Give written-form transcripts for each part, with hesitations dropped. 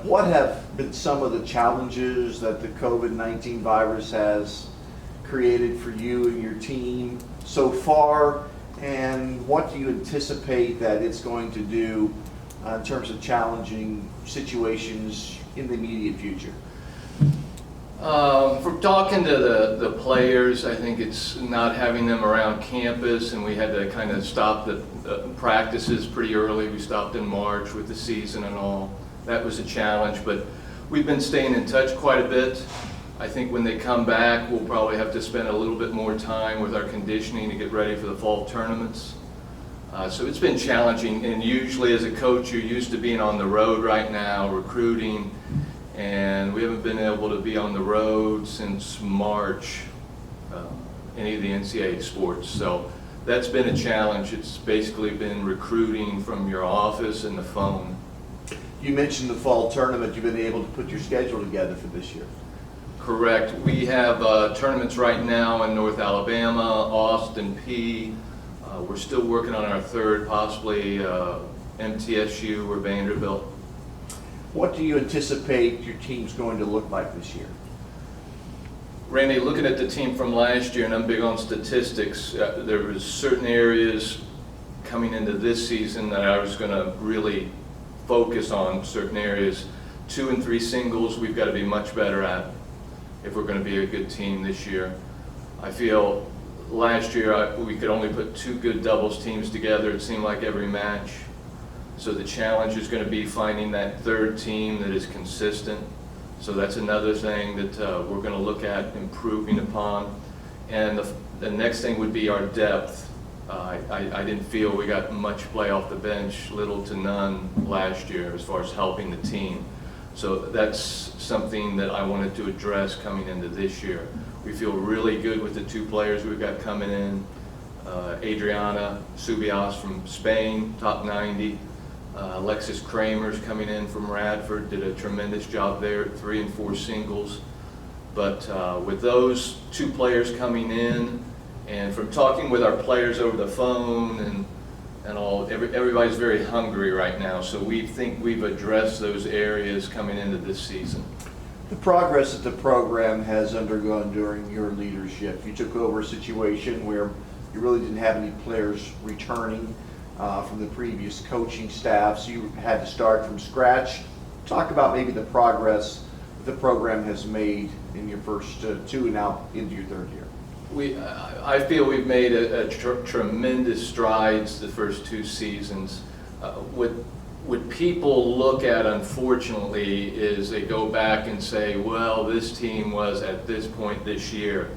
What have been some of the challenges that the COVID-19 virus has created for you and your team so far, and what do you anticipate that it's going to do in terms of challenging situations in the immediate future? From talking to the players, I think it's not having them around campus, and we had to kind of stop the practices pretty early. We stopped in March with the season and all. That was a challenge, but we've been staying in touch quite a bit. I think when they come back, we'll probably have to spend a little bit more time with our conditioning to get ready for the fall tournaments. So it's been challenging, and usually as a coach, you're used to being on the road right now, recruiting, and we haven't been able to be on the road since March, any of the NCAA sports. So that's been a challenge. It's basically been recruiting from your office and the phone. You mentioned the fall tournament. You've been able to put your schedule together for this year. Correct. We have tournaments right now in North Alabama, Austin, P. We're still working on our third, possibly MTSU or Vanderbilt. What do you anticipate your team's going to look like this year? Randy, looking at the team from last year, and I'm big on statistics, there was certain areas coming into this season that I was going to really focus on. Certain areas, 2 and 3 singles, we've got to be much better at if we're going to be a good team this year. I feel last year we could only put 2 good doubles teams together, it seemed like every match. So the challenge is going to be finding that third team that is consistent. So that's another thing that we're going to look at improving upon. And the next thing would be our depth. I didn't feel we got much play off the bench, little to none last year as far as helping the team. So that's something that I wanted to address coming into this year. We feel really good with the 2 players we've got coming in. Adriana Subias from Spain, top 90. Alexis Kramer's coming in from Radford, did a tremendous job there at 3 and 4 singles. But with those 2 players coming in, and from talking with our players over the phone and all, everybody's very hungry right now. So we think we've addressed those areas coming into this season. The progress that the program has undergone during your leadership. You took over a situation where you really didn't have any players returning from the previous coaching staff, so you had to start from scratch. Talk about maybe the progress the program has made in your first 2 and now into your 3rd year. I feel we've made tremendous strides the first 2 seasons. What people look at, unfortunately, is they go back and say, well, this team was at this point this year.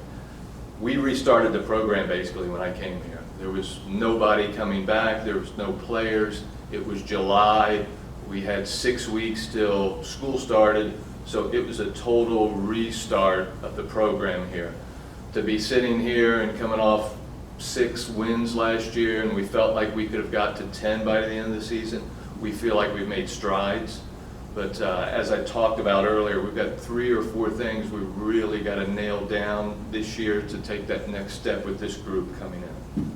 We restarted the program basically when I came here. There was nobody coming back, there was no players. It was July, we had 6 weeks till school started, so it was a total restart of the program here. To be sitting here and coming off 6 wins last year, and we felt like we could have got to 10 by the end of the season, we feel like we've made strides. But as I talked about earlier, we've got 3 or 4 things we've really got to nail down this year to take that next step with this group coming in.